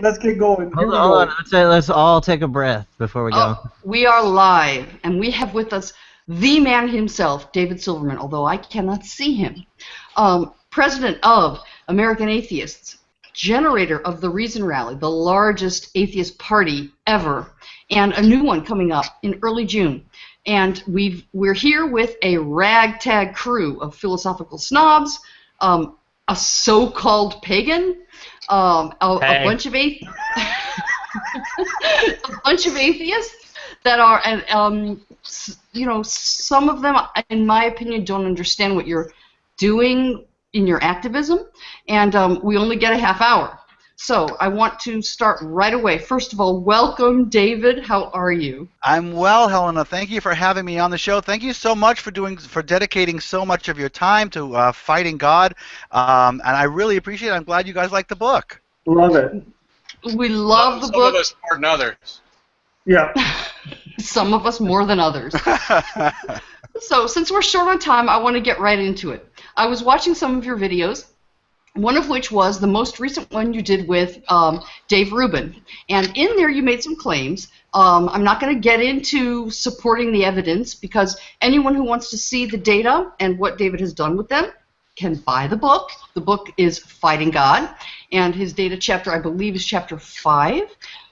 let's get going. Here we Hold go. on. Let's all take a breath before we go. We are live, and we have with us the man himself, David Silverman, although I cannot see him. President of American Atheists, generator of the Reason Rally, the largest atheist party ever, and a new one coming up in early June. And we're here with a ragtag crew of philosophical snobs, a so-called pagan, a bunch of a bunch of atheists that are, you know, some of them, in my opinion, don't understand what you're doing in your activism, and we only get a half hour. So I want to start right away. First of all, welcome, David. How are you? I'm well, Helena. Thank you for having me on the show. Thank you so much for dedicating so much of your time to fighting God, and I really appreciate it. I'm glad you guys like the book. Love it. We love the book. Some of us more than others. Yeah. Some of us more than others. So since we're short on time, I want to get right into it. I was watching some of your videos, one of which was the most recent one you did with Dave Rubin. And in there you made some claims. I'm not going to get into supporting the evidence because anyone who wants to see the data and what David has done with them can buy the book. The book is Fighting God, and his data chapter, I believe, is chapter 5.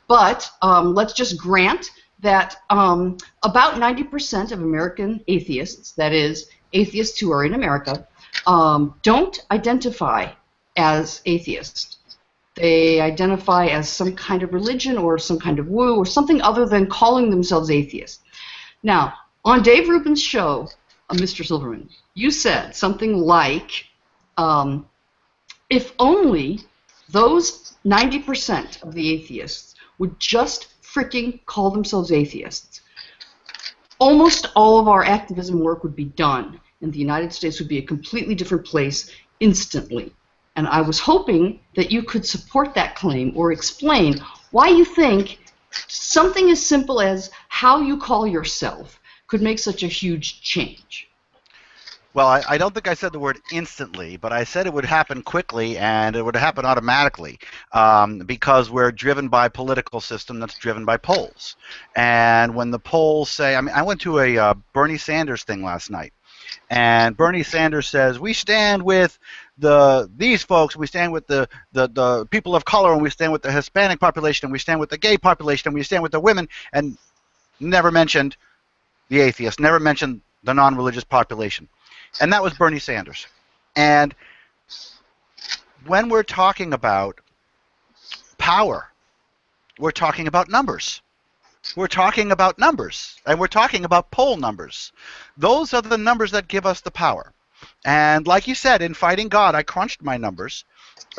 But let's just grant that about 90% of American atheists, that is, atheists who are in America, don't identify as atheists. They identify as some kind of religion or some kind of woo or something other than calling themselves atheists. Now, on Dave Rubin's show, Mr. Silverman, you said something like, if only those 90% of the atheists would just freaking call themselves atheists, almost all of our activism work would be done, and the United States would be a completely different place instantly. And I was hoping that you could support that claim or explain why you think something as simple as how you call yourself could make such a huge change. Well, I don't think I said the word instantly, but I said it would happen quickly and it would happen automatically because we're driven by a political system that's driven by polls. And when the polls say, I mean, I went to a Bernie Sanders thing last night, and Bernie Sanders says, we stand with these folks, we stand with the people of color, and we stand with the Hispanic population, and we stand with the gay population, and we stand with the women, and never mentioned the atheists, never mentioned the non-religious population. And that was Bernie Sanders. And when we're talking about power, we're talking about numbers. We're talking about numbers, and we're talking about poll numbers. Those are the numbers that give us the power. And like you said, in Fighting God, I crunched my numbers.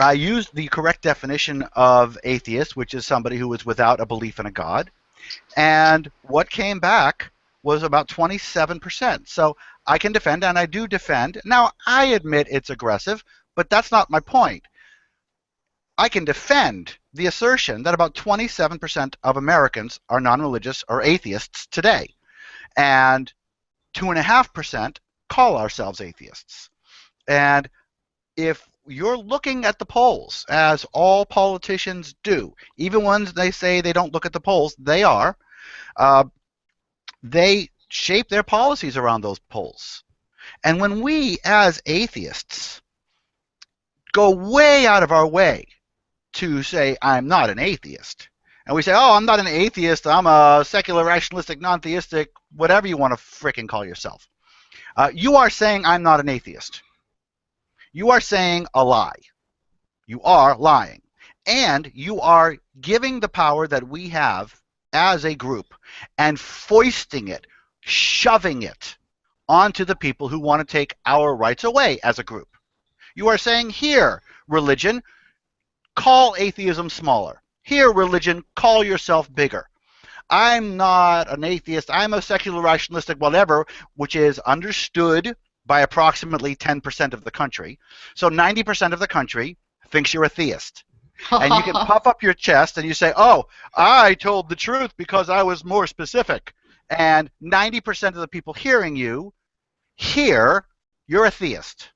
I used the correct definition of atheist, which is somebody who is without a belief in a God. And what came back was about 27%. So I can defend, and I do defend. Now, I admit it's aggressive, but that's not my point. I can defend the assertion that about 27% of Americans are non-religious or atheists today, and 2.5% call ourselves atheists. And if you're looking at the polls, as all politicians do, even when they say they don't look at the polls, they are, they shape their policies around those polls. And when we, as atheists, go way out of our way to say, I'm not an atheist, and we say, oh, I'm not an atheist, I'm a secular, rationalistic, non-theistic, whatever you want to frickin' call yourself, you are saying I'm not an atheist. You are saying a lie. You are lying. And you are giving the power that we have as a group and foisting it, shoving it onto the people who want to take our rights away as a group. You are saying, here, religion, call atheism smaller. Here, religion, call yourself bigger. I'm not an atheist, I'm a secular, rationalistic, whatever, which is understood by approximately 10% of the country. So 90% of the country thinks you're a theist. And you can puff up your chest and you say, oh, I told the truth because I was more specific. And 90% of the people hearing you hear you're a theist.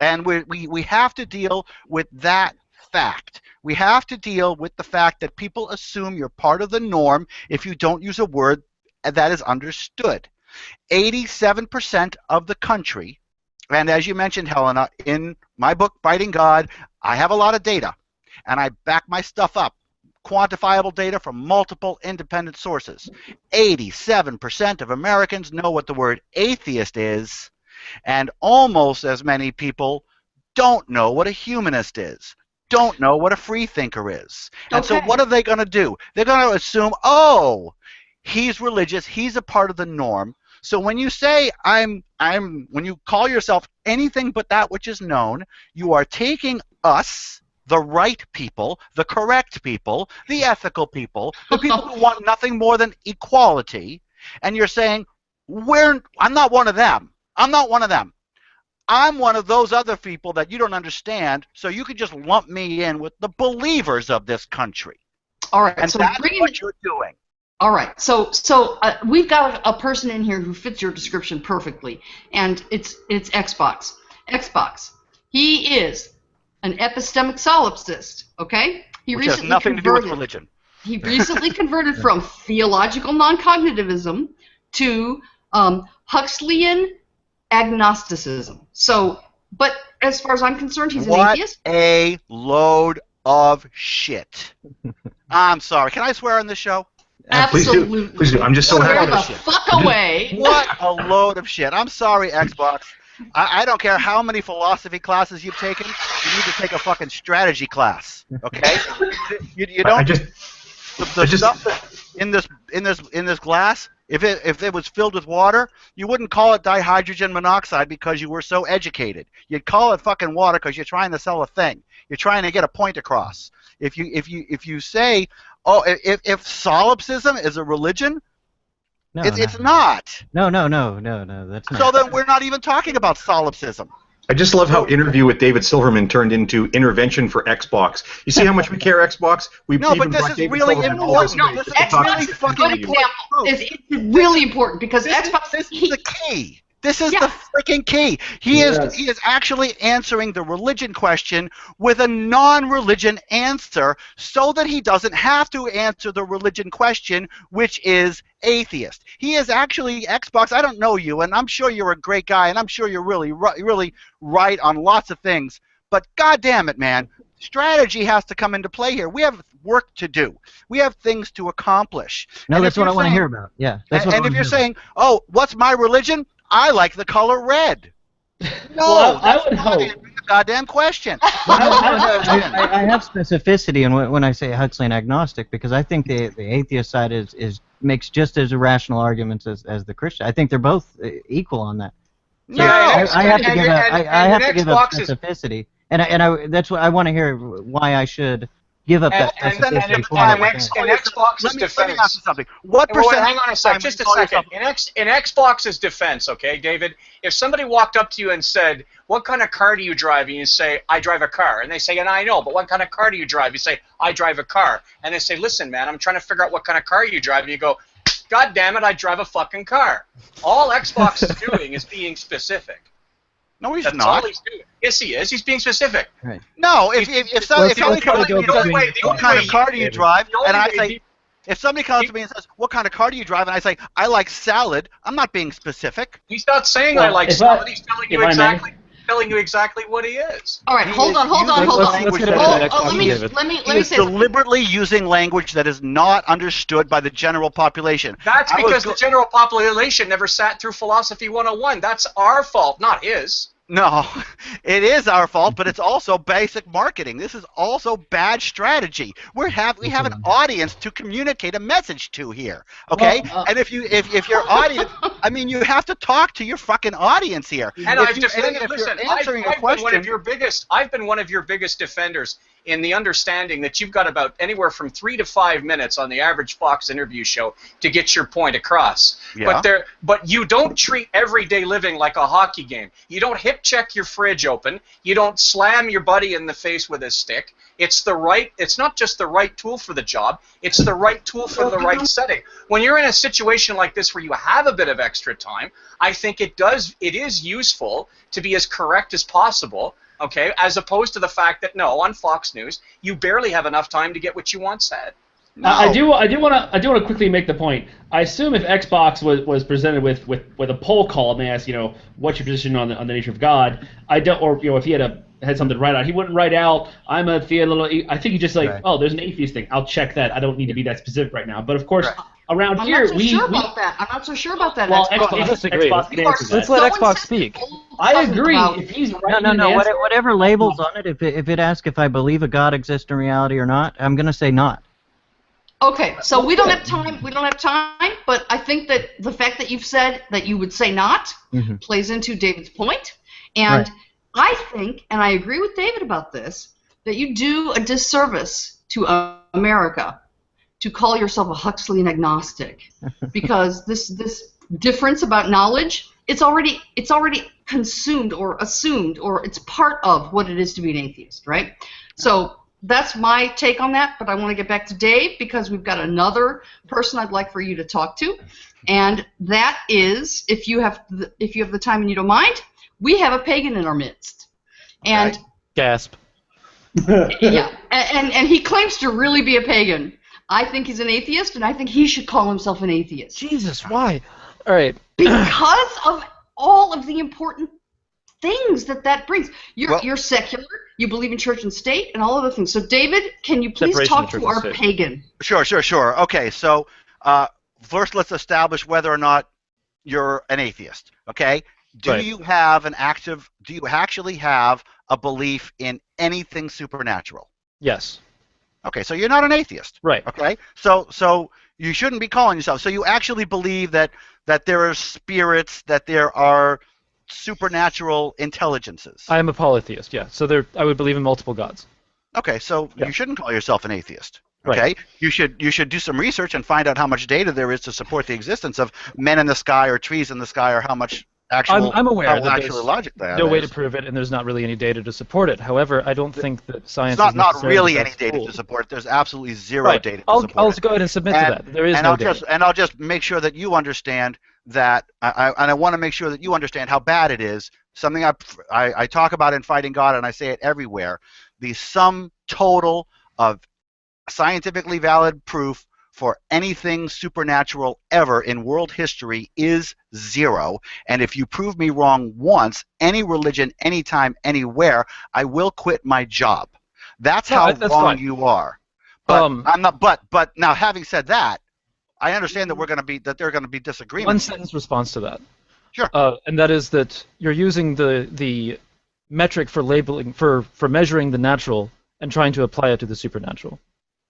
And we have to deal with that fact. We have to deal with the fact that people assume you're part of the norm if you don't use a word that is understood. 87% of the country, and as you mentioned, Helena, in my book, Fighting God, I have a lot of data, and I back my stuff up. Quantifiable data from multiple independent sources. 87% of Americans know what the word atheist is, and almost as many people don't know what a humanist is, don't know what a free thinker is. And so what are they going to do? They're going to assume, oh, he's religious, he's a part of the norm. So when you say when you call yourself anything but that which is known, you are taking us, the right people, the correct people, the ethical people, the people who want nothing more than equality, and you're saying, I'm not one of them. I'm not one of them. I'm one of those other people that you don't understand, so you can just lump me in with the believers of this country. All right, and so that's what you're doing. All right, so we've got a person in here who fits your description perfectly, and it's Xbox. Xbox. He is an epistemic solipsist, okay? Which has nothing to do with religion. He recently converted from theological non-cognitivism to Huxleyan agnosticism. So, but as far as I'm concerned, he's an atheist. What a load of shit. I'm sorry. Can I swear on this show? Absolutely. Please do. I'm just so happy. Swear the fuck away. What a load of shit. I'm sorry, Xbox. I don't care how many philosophy classes you've taken. You need to take a fucking strategy class, okay? You don't. The stuff that in this glass, if it was filled with water, you wouldn't call it dihydrogen monoxide because you were so educated. You'd call it fucking water because you're trying to sell a thing. You're trying to get a point across. If you say, oh, if solipsism is a religion. No, it's not. No, that's not. So then we're not even talking about solipsism. I just love how Interview with David Silverman turned into Intervention for Xbox. You see how much we care, Xbox? No, but this is really important. No, this is really fucking important. It's really important because Xbox. This is the key. This is the freaking key. He is actually answering the religion question with a non-religion answer so that he doesn't have to answer the religion question, which is atheist. He is actually, Xbox, I don't know you, and I'm sure you're a great guy, and I'm sure you're really right on lots of things, but God damn it, man. Strategy has to come into play here. We have work to do. We have things to accomplish. No, that's what I want to hear about. Yeah. And if you're saying, oh, what's my religion? I like the color red. No, well, I would hope. A goddamn question. I have specificity in when I say Huxleyan agnostic because I think the atheist side makes just as irrational arguments as the Christian. I think they're both equal on that. No, I have to give up specificity, and that's what I want to hear. Why I should give up that specificity. In Xbox's defense, let me ask you something. What percent? Hang on a sec, just a second. In Xbox's defense, okay, David, if somebody walked up to you and said, "What kind of car do you drive?" and you say, "I drive a car," and they say, "And I know, but what kind of car do you drive?" You say, "I drive a car," and they say, "Listen, man, I'm trying to figure out what kind of car you drive," and you go, "God damn it, I drive a fucking car." All Xbox is doing is being specific. No, he's That's not. all he's doing. Yes, he is. He's being specific. Right. No, if somebody comes to me and says, what kind of car do you drive? And I say, if somebody comes to me and says, what kind of car do you drive? And I say, I like salad. I'm not being specific. He's not saying I like salad. He's telling you exactly what he is. All right, hold on. Let me say this. Deliberately using language that is not understood by the general population. That's because the general population never sat through Philosophy 101. That's our fault, not his. No, it is our fault, but it's also basic marketing. This is also bad strategy. We have an audience to communicate a message to here, okay? And if your audience, I mean, you have to talk to your fucking audience here. And I've been one of your biggest defenders in the understanding that you've got about anywhere from 3 to 5 minutes on the average Fox interview show to get your point across. Yeah. But you don't treat everyday living like a hockey game. You don't hip check your fridge open. You don't slam your buddy in the face with a stick. It's not just the right tool for the job. It's the right tool for the right setting. When you're in a situation like this where you have a bit of extra time, I think it is useful to be as correct as possible okay, as opposed to the fact that, no, on Fox News, you barely have enough time to get what you want said. No. I do want to quickly make the point. I assume if Xbox was presented with a poll call and they asked, what's your position on the nature of God, if he had something to write out, he wouldn't write out, I'm a theologian. I think he just Right. oh, there's an atheist thing. I'll check that. I don't need to be that specific right now. But of course, Right. around I'm here, not so sure about that. I'm not so sure about that. well, Xbox. Xbox, disagree. Xbox can You are answer that. Let's let so Xbox insensitive. speak. I agree. About- If he's No, writing no, an no. answer, Whatever labels on it, if it asks if I believe a God exists in reality or not, I'm going to say not. Okay, so we don't have time. We don't have time, but I think that the fact that you've said that you would say not Mhm. plays into David's point, and Right. I think, and I agree with David about this, that you do a disservice to America to call yourself a Huxleyan agnostic, because this difference about knowledge, it's already consumed or assumed, or it's part of what it is to be an atheist, right? So that's my take on that, but I want to get back to Dave because we've got another person I'd like for you to talk to, and that is, if you have the time and you don't mind, we have a pagan in our midst, and Gasp. yeah, and he claims to really be a pagan. I think he's an atheist, and I think he should call himself an atheist Jesus, why? All right. because of all of the important things that brings. You're secular. You believe in church and state and all other things. So, David, can you please Separation of talk church to and our state. pagan? Sure. Okay, so first let's establish whether or not you're an atheist. Okay, do Right. you have do you actually have a belief in anything supernatural? Yes. Okay, so you're not an atheist. Right. Okay, so you shouldn't be calling yourself. So you actually believe that there are spirits, that there are supernatural intelligences. I am a polytheist. Yeah. So I would believe in multiple gods. Okay, so Yeah. you shouldn't call yourself an atheist. Right. Okay, you should do some research and find out how much data there is to support the existence of men in the sky or trees in the sky, or how much actual I'm aware how that actually there's logic that no way is. to prove it, and there's not really any data to support it. However, I don't think that science It's is not necessarily really the any best data tool. to support it. There's absolutely zero Right. data to I'll support it. go ahead and submit to that. There is no data. I'll just make sure that you understand that, I want to make sure that you understand how bad it is. Something I talk about in Fighting God, and I say it everywhere. The sum total of scientifically valid proof for anything supernatural ever in world history is zero. And if you prove me wrong once, any religion, anytime, anywhere, I will quit my job. That's No, how that's wrong fine. you are. But I'm not. But now, having said that, I understand that there are going to be disagreements. One sentence response to that. Sure. And that is that you're using the metric for labeling for measuring the natural and trying to apply it to the supernatural.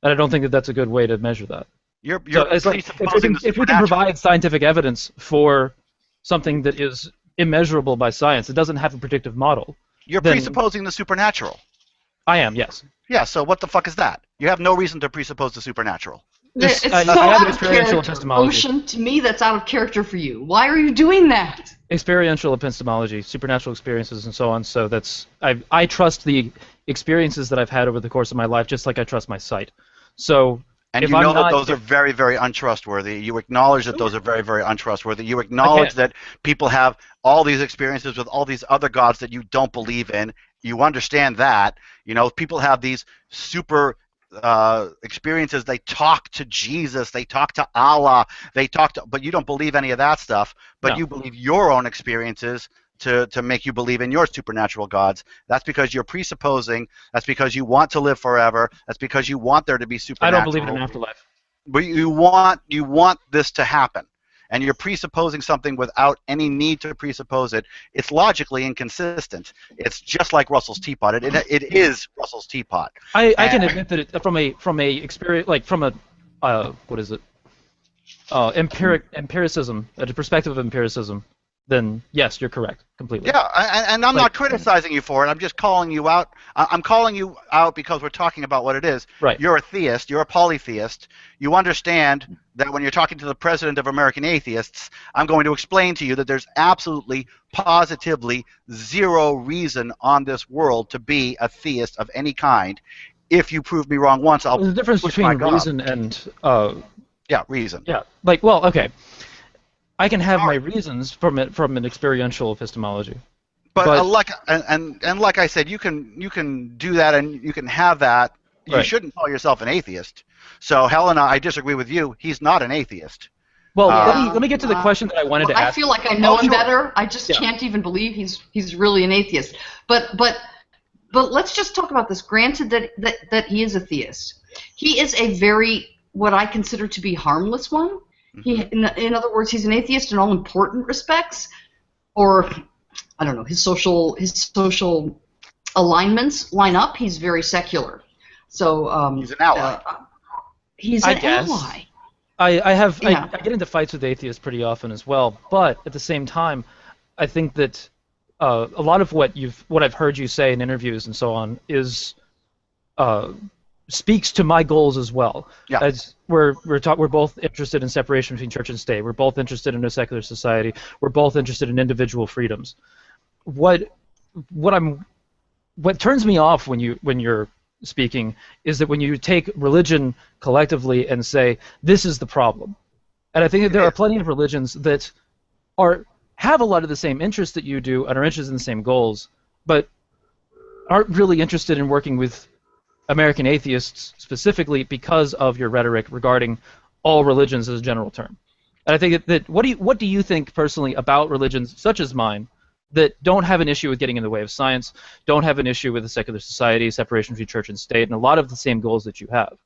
And I don't think that that's a good way to measure that. You're So it's like, presupposing the if we can supernatural. provide scientific evidence for something that is immeasurable by science, it doesn't have a predictive model. You're then- presupposing the supernatural. I am, yes. Yeah. So what the fuck is that? You have no reason to presuppose the supernatural. This- It's I so have out of experiential character. epistemology. Ocean, to me, that's out of character for you. Why are you doing that? Experiential epistemology, supernatural experiences, and so on. So I trust the experiences that I've had over the course of my life, just like I trust my sight. So And if you I'm know that not- those are very, very untrustworthy. You acknowledge that those are very, very untrustworthy. You acknowledge that people have all these experiences with all these other gods that you don't believe in. You understand that. People have these super experiences. They talk to Jesus. They talk to Allah. But you don't believe any of that stuff. But No. you believe your own experiences to make you believe in your supernatural gods. That's because you're presupposing. That's because you want to live forever. That's because you want there to be I supernatural. don't believe in an afterlife. But you want this to happen, and you're presupposing something without any need to presuppose it. It's logically inconsistent. It's just like Russell's teapot. It is Russell's teapot. I can admit that from a experience, like from a what is it? Empiricism, a perspective of empiricism. Then yes, you're correct completely. Yeah, and I'm not criticizing you for it. I'm just calling you out. I'm calling you out because we're talking about what it is. Right. You're a theist. You're a polytheist. You understand that when you're talking to the president of American Atheists, I'm going to explain to you that there's absolutely, positively zero reason on this world to be a theist of any kind. If you prove me wrong once, I'll There's a difference push my between God. reason and Yeah, reason. yeah. Like, well, okay. I can have my reasons from an experiential epistemology. But like and like I said, you can do that and you can have that. You Right. shouldn't call yourself an atheist. So Helena, I disagree with you. He's not an atheist. Well, Yeah. let me get to the question that I wanted to I ask. feel like I know him sure. better. I just Yeah. can't even believe he's really an atheist. But let's just talk about this. Granted that he is a theist, he is a very what I consider to be harmless one. He, in other words, he's an atheist in all important respects, or I don't know, his social alignments line up. He's very secular. So He's an ally. He's I an guess. ally. I get into fights with atheists pretty often as well, but at the same time, I think that a lot of what I've heard you say in interviews and so on is speaks to my goals as well. Yeah. As we're both interested in separation between church and state. We're both interested in a secular society. We're both interested in individual freedoms. What turns me off when you're speaking is that when you take religion collectively and say this is the problem, and I think that there are plenty of religions that have a lot of the same interests that you do and are interested in the same goals, but aren't really interested in working with American atheists specifically because of your rhetoric regarding all religions as a general term. And I think that what do you think personally about religions such as mine that don't have an issue with getting in the way of science, don't have an issue with a secular society, separation between church and state, and a lot of the same goals that you have?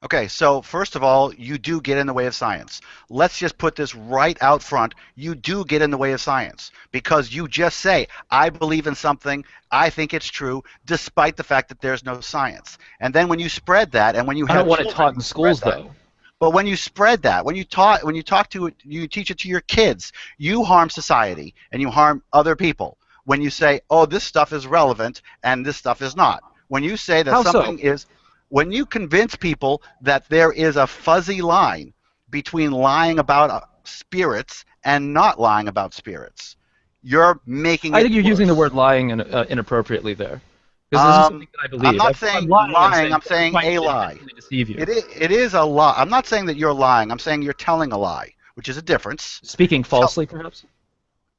Okay, so first of all, you do get in the way of science. Let's just put this right out front. You do get in the way of science because you just say, I believe in something, I think it's true, despite the fact that there's no science. And then when you spread that, and when you I have don't want it children, taught in schools, spread that. though. But when you spread that, when you teach it to your kids, you harm society and you harm other people. When you say, oh, this stuff is relevant and this stuff is not. When you say that How something so? is, when you convince people that there is a fuzzy line between lying about spirits and not lying about spirits, you're making I it think you're worse. using the word lying inappropriately there. Because this is something that I believe. I'm not If saying lying, I'm saying trying a to lie. intentionally deceive you. It is a lie. I'm not saying that you're lying. I'm saying you're telling a lie, which is a difference. Speaking falsely, perhaps?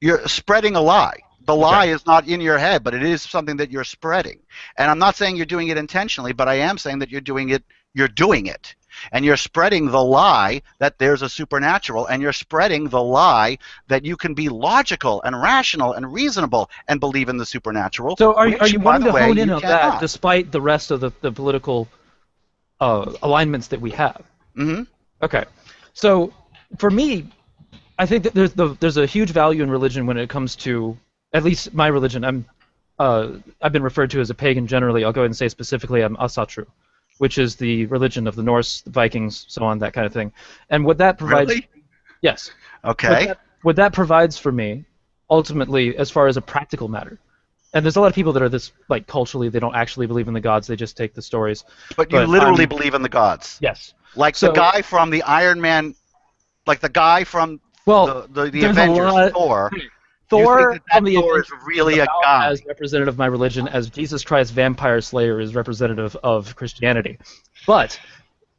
You're spreading a lie. The lie is not in your head, but it is something that you're spreading. And I'm not saying you're doing it intentionally, but I am saying that you're doing it. And you're spreading the lie that there's a supernatural, and you're spreading the lie that you can be logical and rational and reasonable and believe in the supernatural. So are which, you by wanting the to way, hone in you on cannot. that despite the rest of the political alignments that we have? Mm-hmm. Okay. So for me, I think that there's a huge value in religion when it comes to, at least my religion. I've been referred to as a pagan generally. I'll go ahead and say specifically I'm Asatru, which is the religion of the Norse, the Vikings, so on, that kind of thing. And what that provides... Really? Yes. Okay. What that provides for me, ultimately, as far as a practical matter, and there's a lot of people that are this, like, culturally, they don't actually believe in the gods, they just take the stories. But you literally believe in the gods. Yes. Like the guy from the Iron Man, like the guy from the Avengers, Thor. Thor, you think that Thor is really a guy. As representative of my religion, as Jesus Christ Vampire Slayer is representative of Christianity. But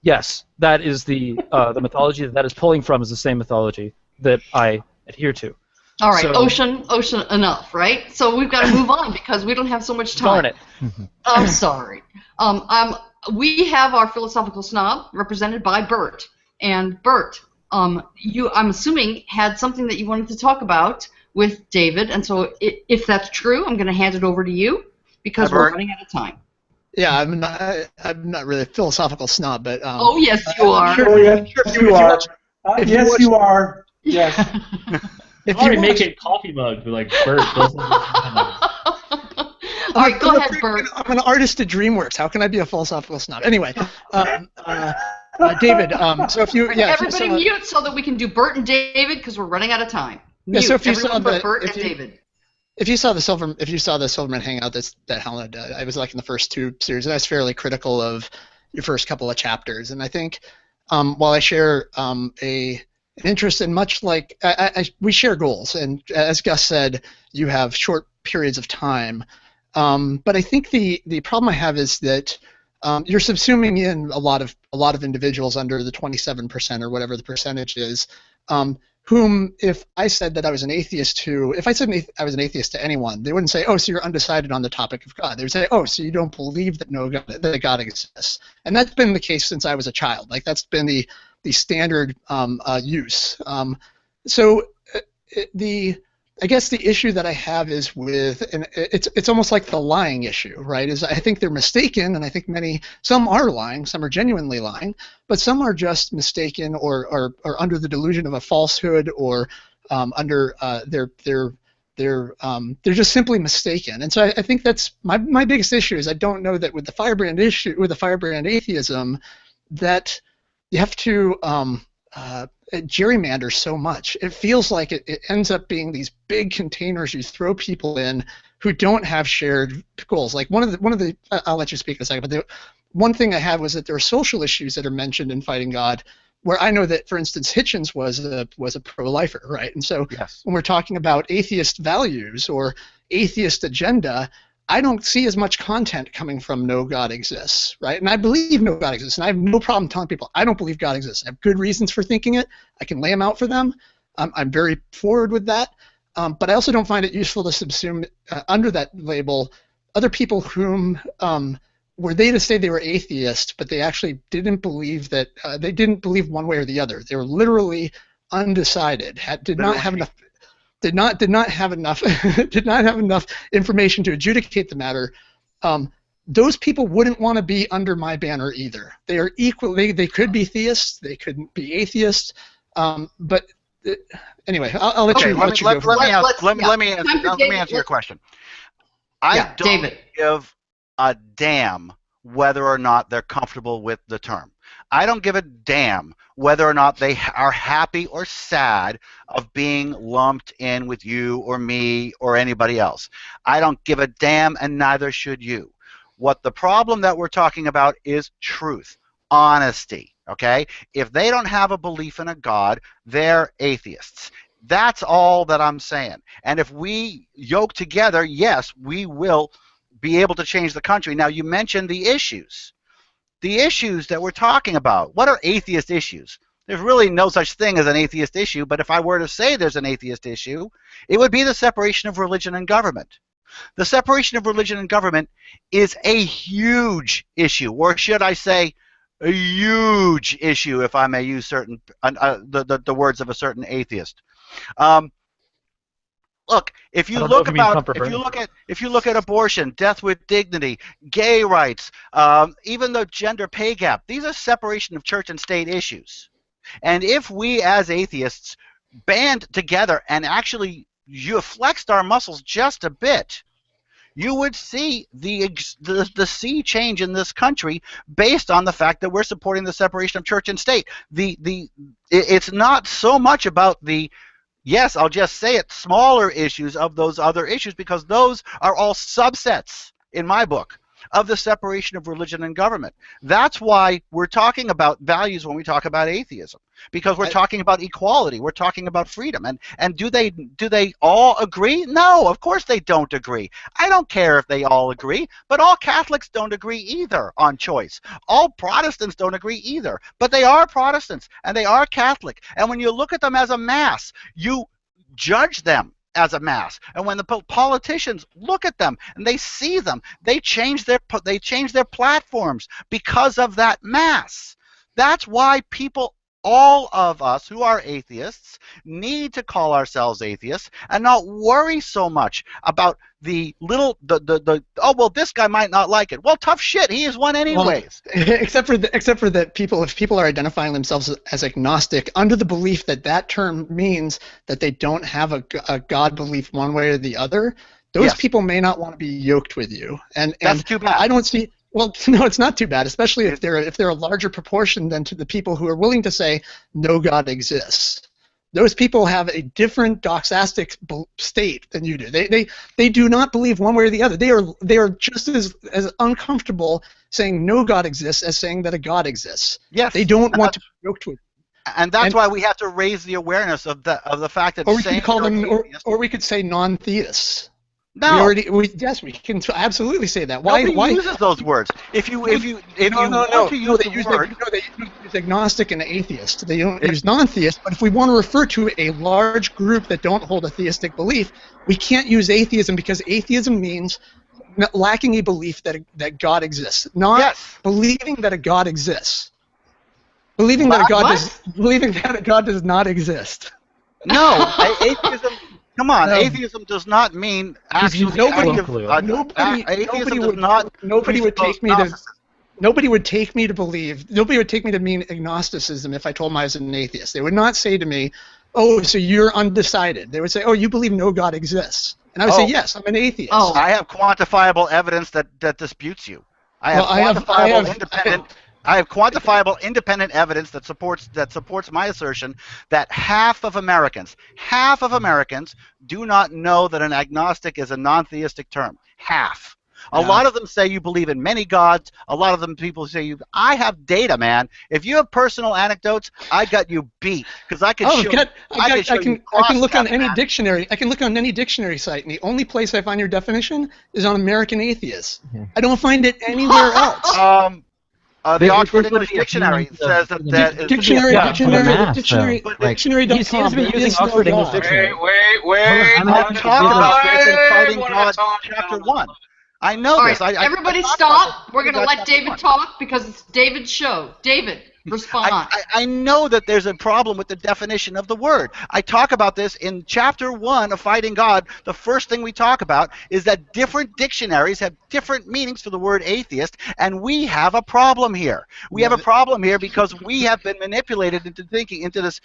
yes, that is the mythology that is pulling from is the same mythology that I adhere to. All right, So- ocean, enough, right? So we've got to move on because we don't have so much time. Darn it. I'm sorry. We have our philosophical snob represented by Bert, and Bert, you, I'm assuming, had something that you wanted to talk about with David, and so if that's true, I'm going to hand it over to you because we're running out of time. Yeah, I'm not really a philosophical snob, but Oh yes, you are. Oh, yes, you are. Yes, you are. Yes. if Already you making coffee mugs with like Bert. All right, go ahead, Bert. I'm an artist at DreamWorks. How can I be a philosophical snob? Anyway, David. So if you, yeah, Everybody if you saw, mute so that we can do Bert and David because we're running out of time. Yeah, so if you Everyone saw but the- Bert if and you- David. if you saw the Silverman Hangout that Helena did, I was like in the first two series, and I was fairly critical of your first couple of chapters. And I think while I share an interest in much like we share goals, and as Gus said, you have short periods of time. But I think the problem I have is that you're subsuming in a lot of individuals under the 27% or whatever the percentage is, whom, if I said that I was an atheist to, if I said I was an atheist to anyone, they wouldn't say, "Oh, so you're undecided on the topic of God." They would say, "Oh, so you don't believe that that God exists." And that's been the case since I was a child. Like that's been the standard use. I guess the issue that I have is with, and it's almost like the lying issue, right? Is I think they're mistaken, and I think some are lying, some are genuinely lying, but some are just mistaken or under the delusion of a falsehood, or they're just simply mistaken. And so I think that's my biggest issue is I don't know that with the firebrand atheism that you have to gerrymander so much. It feels like it ends up being these big containers you throw people in who don't have shared goals. Like one of the I'll let you speak in a second, but one thing I had was that there are social issues that are mentioned in Fighting God, where I know that, for instance, Hitchens was a pro-lifer, right? And so when we're talking about atheist values or atheist agenda, I don't see as much content coming from no God exists, right? And I believe no God exists, and I have no problem telling people I don't believe God exists. I have good reasons for thinking it. I can lay them out for them. I'm very forward with that. But I also don't find it useful to subsume under that label other people whom were they to say they were atheist, but they actually didn't believe that they didn't believe one way or the other. They were literally undecided. Did not have enough information to adjudicate the matter. Those people wouldn't want to be under my banner either. They are equally. They could be theists. They couldn't be atheists. But anyway, I'll let you. Let me answer your question. I don't give a damn whether or not they're comfortable with the term. I don't give a damn whether or not they are happy or sad of being lumped in with you or me or anybody else. I don't give a damn, and neither should you. What the problem that we're talking about is truth, honesty, okay? If they don't have a belief in a God, they're atheists. That's all that I'm saying. And if we yoke together, yes, we will be able to change the country. Now, you mentioned the issues. The issues that we're talking about. What are atheist issues? There's really no such thing as an atheist issue, but if I were to say there's an atheist issue, it would be the separation of religion and government. The separation of religion and government is a huge issue, or should I say a huge issue, if I may use the words of a certain atheist. Look, if you look at abortion, death with dignity, gay rights, even the gender pay gap, these are separation of church and state issues. And if we as atheists band together and actually flexed our muscles just a bit, you would see the sea change in this country based on the fact that we're supporting the separation of church and state. It's not so much about the, yes, I'll just say it, smaller issues of those other issues, because those are all subsets, in my book, of the separation of religion and government. That's why we're talking about values when we talk about atheism, because we're talking about equality, we're talking about freedom. And do they all agree? No, of course they don't agree. I don't care if they all agree, but all Catholics don't agree either on choice. All Protestants don't agree either, but they are Protestants and they are Catholic. And when you look at them as a mass, you judge them as a mass. And when the politicians look at them and they see them, they change their platforms because of that mass. That's why people, all of us who are atheists, need to call ourselves atheists and not worry so much about oh, well, this guy might not like it. Well, tough shit, he is one anyways. Well, except for that if people are identifying themselves as agnostic under the belief that term means that they don't have a God belief one way or the other, those people may not want to be yoked with you. And that's too bad. I don't see. Well, no, it's not too bad, especially if they're a larger proportion than to the people who are willing to say no God exists. Those people have a different doxastic state than you do. They do not believe one way or the other. They are just as uncomfortable saying no God exists as saying that a God exists. Yes. They don't want to be yoked with. And that's why we have to raise the awareness of the fact that we could say non-theists. No. Yes, we can absolutely say that. Why? Nobody uses those words. If you want to use the word, they use agnostic and atheist. They don't use non-theist. But if we want to refer to a large group that don't hold a theistic belief, we can't use atheism because atheism means lacking a belief that God exists, not believing that a God exists. Believing that a God does not exist. No, atheism. Come on, atheism does not mean actually. Nobody would take me to mean agnosticism if I told them I was an atheist. They would not say to me, "Oh, so you're undecided." They would say, "Oh, you believe no God exists," and I would say, "Yes, I'm an atheist." Oh. I have quantifiable evidence that disputes you. I have quantifiable independent evidence that supports my assertion that half of Americans do not know that an agnostic is a non-theistic term. Half. A lot of them say you believe in many gods. A lot of them people say you. I have data, man. If you have personal anecdotes, I got you beat because I can show. I can look on any dictionary. I can look on any dictionary site, and the only place I find your definition is on American Atheists. I don't find it anywhere else. The Oxford English Dictionary says that Dictionary.com. He seems to be using Oxford English Dictionary. Wait. I'm talking about this in Fighting God, Chapter 1. I know this. Right, everybody stop. We're going to let David talk because it's David's show. David, respond. I know that there's a problem with the definition of the word. I talk about this in Chapter 1 of Fighting God. The first thing we talk about is that different dictionaries have different meanings for the word atheist, and we have a problem here. We have a problem here because we have been manipulated into thinking into this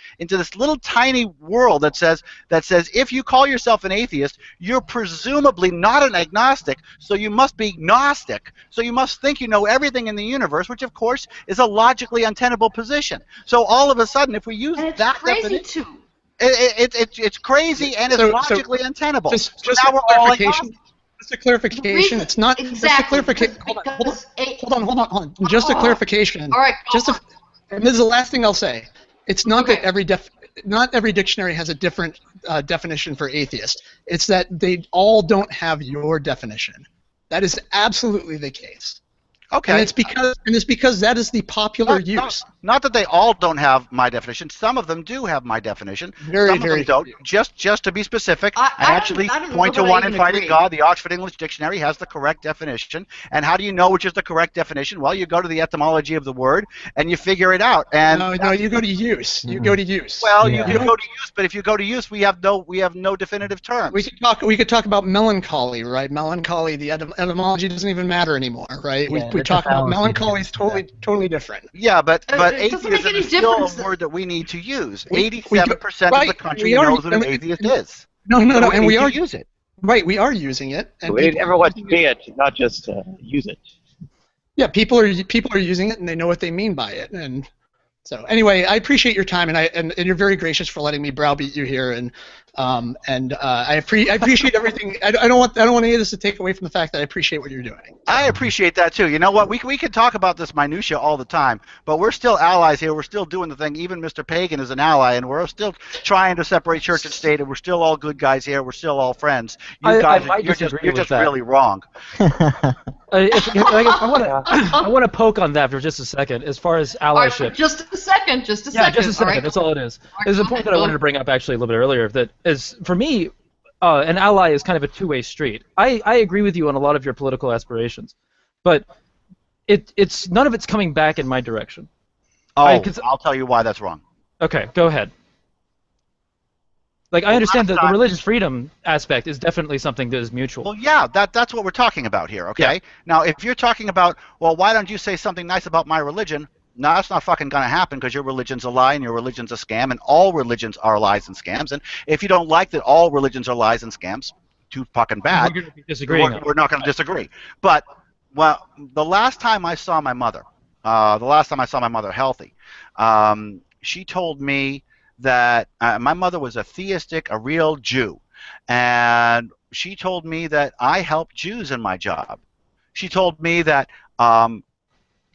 little tiny world that says if you call yourself an atheist, you're presumably not an agnostic, so you must be gnostic. So you must think you know everything in the universe, which of course is a logically untenable position. So all of a sudden, if we use that definition, it's crazy and it's logically untenable. Just a clarification. It's not exactly. Just a clarification. Hold on. Just a clarification. All right. And this is the last thing I'll say. It's not that not every dictionary has a different definition for atheist. It's that they all don't have your definition. That is absolutely the case. Okay. And it's because that is the popular use. Not that they all don't have my definition. Some of them do have my definition. Some of them don't. Just to be specific, I actually point to one in Fighting God. The Oxford English Dictionary has the correct definition. And how do you know which is the correct definition? Well, you go to the etymology of the word and you figure it out. And no, you go to use. You go to use. Well, you can go to use, but if you go to use, we have no definitive terms. We could talk about melancholy, right? Melancholy. The etymology doesn't even matter anymore, right? We talk about melancholy is totally different. Yeah, but atheism is still a word that we need to use. 87% of the country knows what an atheist is. No, and we are use it. Right, we are using it. And we need everyone to be it, not just use it. Yeah, people are using it and they know what they mean by it. And so anyway, I appreciate your time and you're very gracious for letting me browbeat you here and I appreciate everything. I don't want any of this to take away from the fact that I appreciate what you're doing. I appreciate that too. You know what? We could talk about this minutia all the time, but we're still allies here. We're still doing the thing. Even Mr. Pagan is an ally, and we're still trying to separate church and state. And we're still all good guys here. We're still all friends. You're just really wrong. I want to poke on that for just a second, as far as allyship. Right, just a second. Just a second. Right. That's all it is. There's a point that I wanted to bring up actually a little bit earlier. That is, for me, an ally is kind of a two-way street. I agree with you on a lot of your political aspirations, but it's none of it's coming back in my direction. I'll tell you why that's wrong. Okay, go ahead. Like, I understand that the religious freedom aspect is definitely something that is mutual. Well, yeah, that's what we're talking about here, okay? Yeah. Now, if you're talking about, well, why don't you say something nice about my religion? No, that's not fucking going to happen because your religion's a lie and your religion's a scam, and all religions are lies and scams. And if you don't like that all religions are lies and scams, too fucking bad. We're going to be disagreeing. We're not going to disagree. But, well, the last time I saw my mother, healthy, she told me that my mother was a theistic, a real Jew, and she told me that I help Jews in my job. She told me that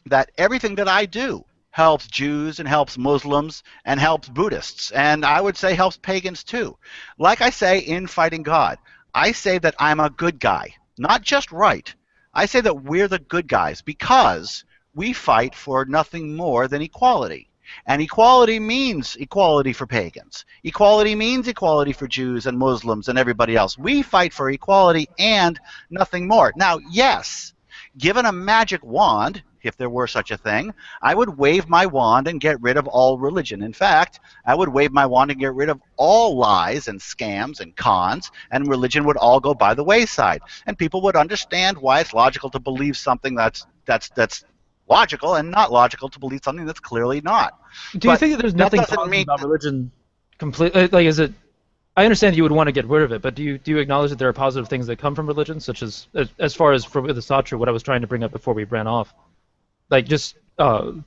that everything that I do helps Jews and helps Muslims and helps Buddhists, and I would say helps pagans too. Like I say in Fighting God, I say that I'm a good guy, not just right. I say that we're the good guys because we fight for nothing more than equality. And equality means equality for pagans. Equality means equality for Jews and Muslims and everybody else. We fight for equality and nothing more. Now, yes, given a magic wand, if there were such a thing, I would wave my wand and get rid of all religion. In fact, I would wave my wand and get rid of all lies and scams and cons, and religion would all go by the wayside. And people would understand why it's logical to believe something that's logical and not logical to believe something that's clearly not. Do you think that there's nothing positive about religion completely? Like, is it? I understand you would want to get rid of it, but do you acknowledge that there are positive things that come from religion, such as far as for the Satra, what I was trying to bring up before we ran off, like just no.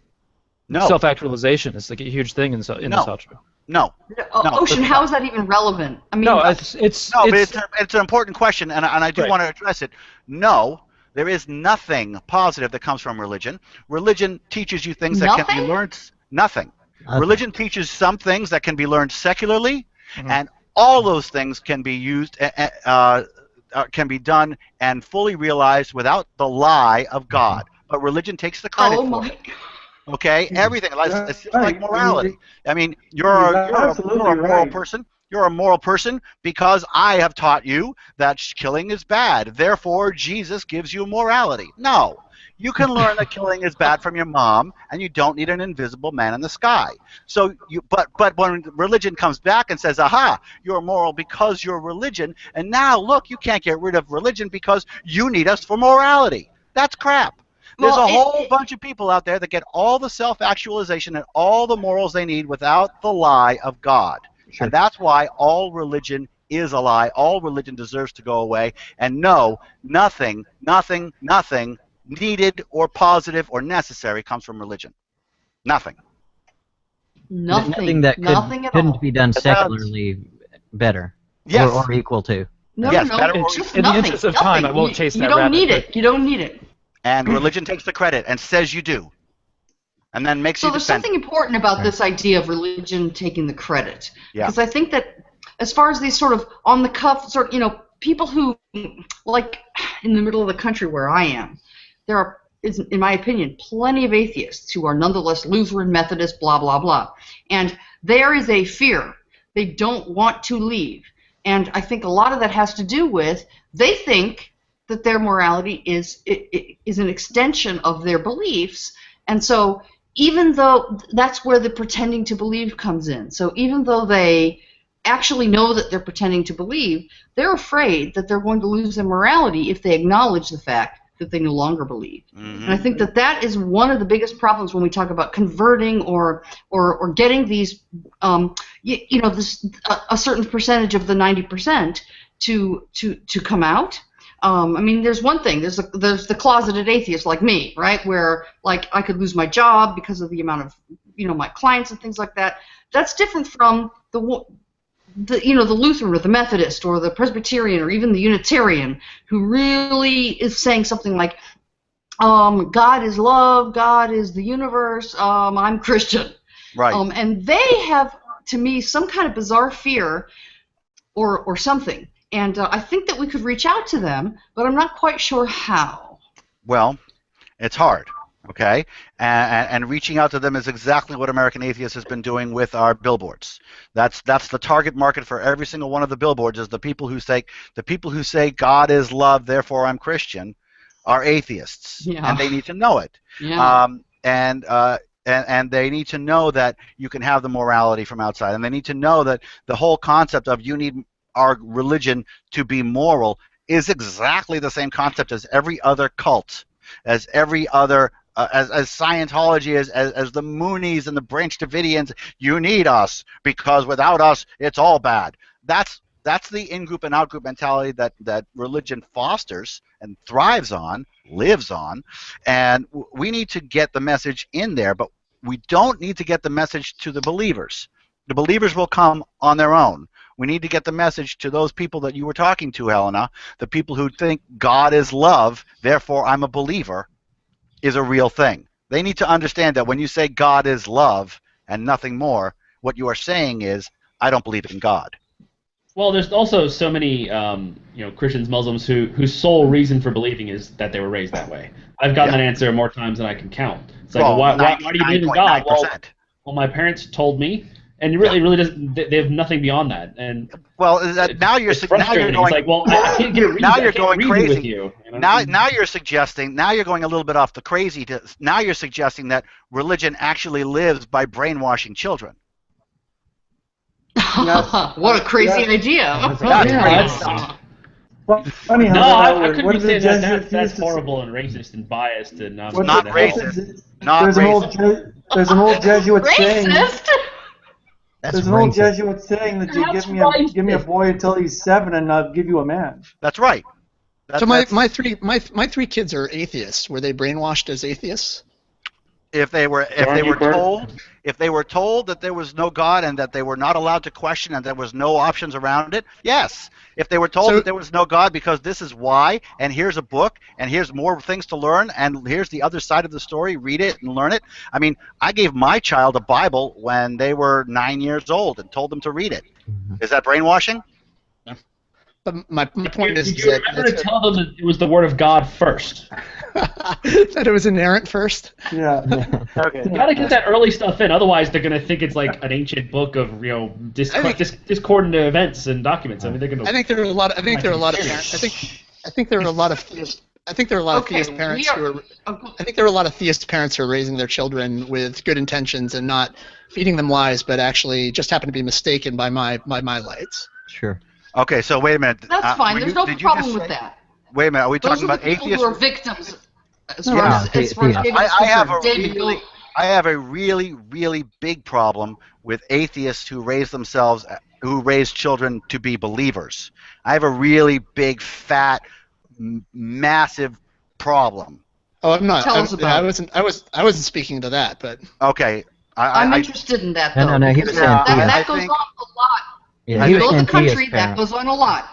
Self-actualization is like a huge thing in the Satra. No. Ocean, how is that even relevant? I mean, but it's an important question, and I do want to address it. No, there is nothing positive that comes from religion. Religion teaches you things that can be learned. Nothing. Religion teaches some things that can be learned secularly, and all those things can be used, can be done and fully realized without the lie of God. But religion takes the credit for it. Okay, everything. It's just like morality. I mean, you're a moral person. You're a moral person because I have taught you that killing is bad. Therefore, Jesus gives you morality. No. You can learn that killing is bad from your mom, and you don't need an invisible man in the sky. So, but when religion comes back and says, "Aha, you're moral because you're religion," and now look, you can't get rid of religion because you need us for morality. That's crap. There's a whole bunch of people out there that get all the self-actualization and all the morals they need without the lie of God. Sure. And that's why all religion is a lie. All religion deserves to go away. And no, nothing needed or positive or necessary comes from religion. Nothing. Nothing that couldn't be done secularly better. Yes. Or equal to. No, yes, it's just in the interest of time, I won't chase that rabbit. You don't need it. You don't need it. And religion takes the credit and says you do. And then makes you defend. So there's something important about this idea of religion taking the credit. Because I think that as far as these sort of on-the-cuff, people who, like in the middle of the country where I am, there are, in my opinion, plenty of atheists who are nonetheless Lutheran, Methodist, blah, blah, blah. And there is a fear. They don't want to leave. And I think a lot of that has to do with they think that their morality is an extension of their beliefs. And so even though that's where the pretending to believe comes in. So even though they actually know that they're pretending to believe, they're afraid that they're going to lose their morality if they acknowledge the fact that they no longer believe. Mm-hmm. And I think that that is one of the biggest problems when we talk about converting or getting these, a certain percentage of the 90% to come out. I mean, there's one thing. There's the closeted atheist like me, right? Where like I could lose my job because of the amount of my clients and things like that. That's different from the Lutheran or the Methodist or the Presbyterian or even the Unitarian who really is saying something like, God is love, God is the universe, I'm Christian. Right. And they have, to me, some kind of bizarre fear or something. And I think that we could reach out to them, but I'm not quite sure how. Well, it's hard, okay? And reaching out to them is exactly what American Atheists has been doing with our billboards. That's the target market for every single one of the billboards is the people who say God is love, therefore I'm Christian, are atheists, and they need to know it. Yeah. And they need to know that you can have the morality from outside, and they need to know that the whole concept of you need our religion to be moral is exactly the same concept as every other cult, as every other, as Scientology, as the Moonies and the Branch Davidians. You need us because without us, it's all bad. That's the in-group and out-group mentality that religion fosters and thrives on, lives on, and we need to get the message in there, but we don't need to get the message to the believers. The believers will come on their own. We need to get the message to those people that you were talking to, Helena, the people who think God is love, therefore I'm a believer, is a real thing. They need to understand that when you say God is love and nothing more, what you are saying is, I don't believe in God. Well, there's also so many, Christians, Muslims whose sole reason for believing is that they were raised that way. I've gotten that answer more times than I can count. It's like, why do you believe in God? Well, my parents told me, and really doesn't. They have nothing beyond that. And now you're going. It's like, well, I can't get a reason. Now you're going crazy. With you, Now you're suggesting. Now you're going a little bit off the crazy. Now you're suggesting that religion actually lives by brainwashing children. What a crazy idea! Funny how I couldn't say that's horrible and racist and biased and not racist. There's an old Jesuit saying. Racist? There's an old Jesuit saying that you give me a boy until he's 7 and I'll give you a man. That's right. So my three kids are atheists. Were they brainwashed as atheists? If they were told that there was no God and that they were not allowed to question and there was no options around it, yes. If they were told that there was no God because this is why, and here's a book, and here's more things to learn, and here's the other side of the story, read it and learn it. I mean, I gave my child a Bible when they were 9 years old and told them to read it. Is that brainwashing? But my point is did you remember to tell them that it was the Word of God first? That it was inerrant first? Yeah. Okay. You gotta get that early stuff in, otherwise they're gonna think it's like an ancient book of discordant events and documents. I mean, they're gonna. I think there are a lot of parents. I think there are a lot of theist parents who are. I think there are a lot of theist parents who are raising their children with good intentions and not feeding them lies, but actually just happen to be mistaken by my lights. Sure. Okay, so wait a minute. That's fine. There's no problem with that. Wait a minute. Are we talking about atheists? Those are the people who are victims. As far as I have a really, really big problem with atheists who raise children to be believers. I have a really big, fat, massive problem. Oh, I'm not. I wasn't speaking to that, but. Okay. I'm interested in that, though. No, he was saying that goes on a lot. Yeah, in the country, that goes on a lot.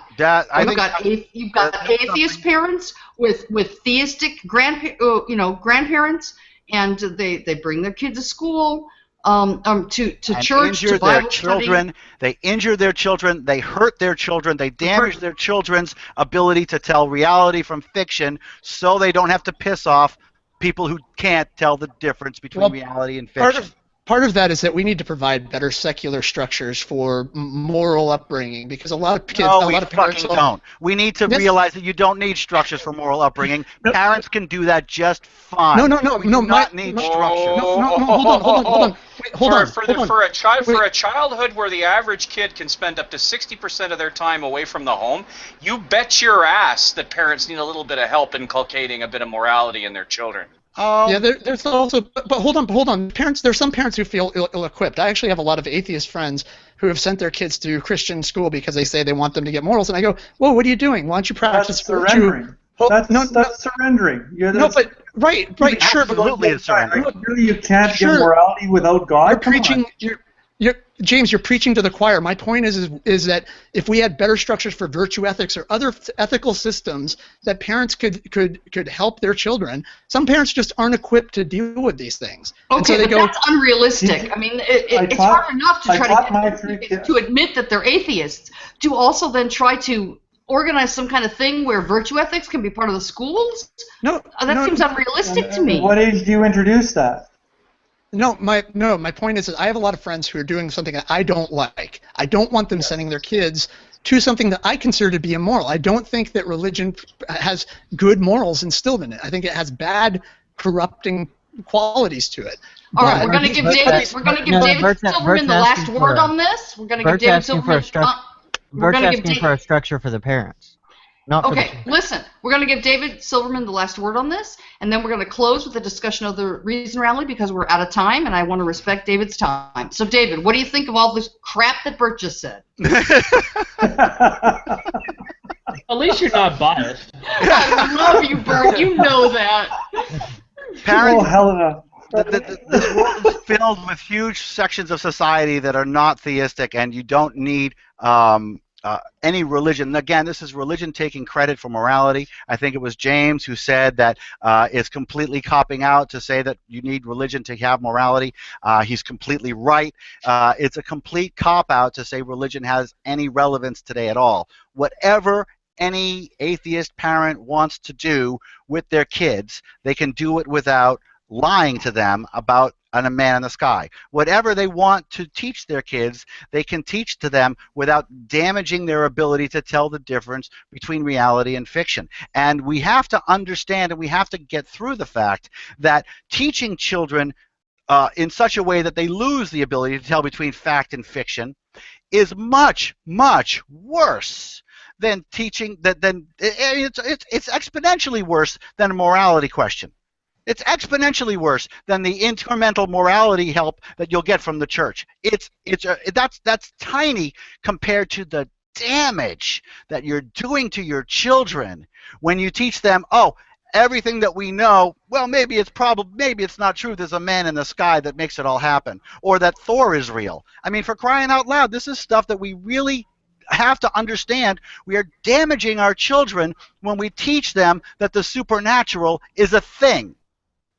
You've got atheist parents with theistic grandparents, and they bring their kids to school, to church, to Bible study. They injure their children. They hurt their children. They damage their children's ability to tell reality from fiction, so they don't have to piss off people who can't tell the difference between reality and fiction. Part of that is that we need to provide better secular structures for moral upbringing, because a lot of parents don't. We need to realize that you don't need structures for moral upbringing. Parents can do that just fine. No. We do not need structures. Hold on. For a childhood where the average kid can spend up to 60% of their time away from the home, you bet your ass that parents need a little bit of help inculcating a bit of morality in their children. Yeah, there's also, but hold on. There's some parents who feel ill-equipped. I actually have a lot of atheist friends who have sent their kids to Christian school because they say they want them to get morals, and I go, "Whoa, what are you doing? Why don't you practice surrendering? That's surrendering. Right, sure, but absolutely it's surrendering. Really, you can't get morality without God. You're preaching. James, you're preaching to the choir. My point is that if we had better structures for virtue ethics or other ethical systems that parents could help their children, some parents just aren't equipped to deal with these things. Okay, but that's unrealistic. I mean, it's hard enough to try to get to admit that they're atheists, to also then try to organize some kind of thing where virtue ethics can be part of the schools? That seems unrealistic to me. At what age do you introduce that? My point is that I have a lot of friends who are doing something that I don't like. I don't want them sending their kids to something that I consider to be immoral. I don't think that religion has good morals instilled in it. I think it has bad, corrupting qualities to it. All right, we're going to give David Silverman the last word on this. We're going to give David Silverman. Bert's asking for a structure for the parents. Listen, we're going to give David Silverman the last word on this, and then we're going to close with a discussion of the reason rally because we're out of time, and I want to respect David's time. So, David, what do you think of all this crap that Bert just said? At least you're not biased. I love you, Bert. You know that. Parents, Helena. This world is filled with huge sections of society that are not theistic, and you don't need any religion. Again, this is religion taking credit for morality. I think it was James who said that it's completely copping out to say that you need religion to have morality. He's completely right. It's a complete cop-out to say religion has any relevance today at all. Whatever any atheist parent wants to do with their kids, they can do it without lying to them about a man in the sky. Whatever they want to teach their kids, they can teach to them without damaging their ability to tell the difference between reality and fiction. And we have to understand, and we have to get through the fact that teaching children in such a way that they lose the ability to tell between fact and fiction is much, much worse than teaching that. It's exponentially worse than a morality question. It's exponentially worse than the incremental morality help that you'll get from the church. That's tiny compared to the damage that you're doing to your children when you teach them, oh, everything that we know, well, maybe it's not true. There's a man in the sky that makes it all happen, or that Thor is real. I mean, for crying out loud, this is stuff that we really have to understand. We are damaging our children when we teach them that the supernatural is a thing.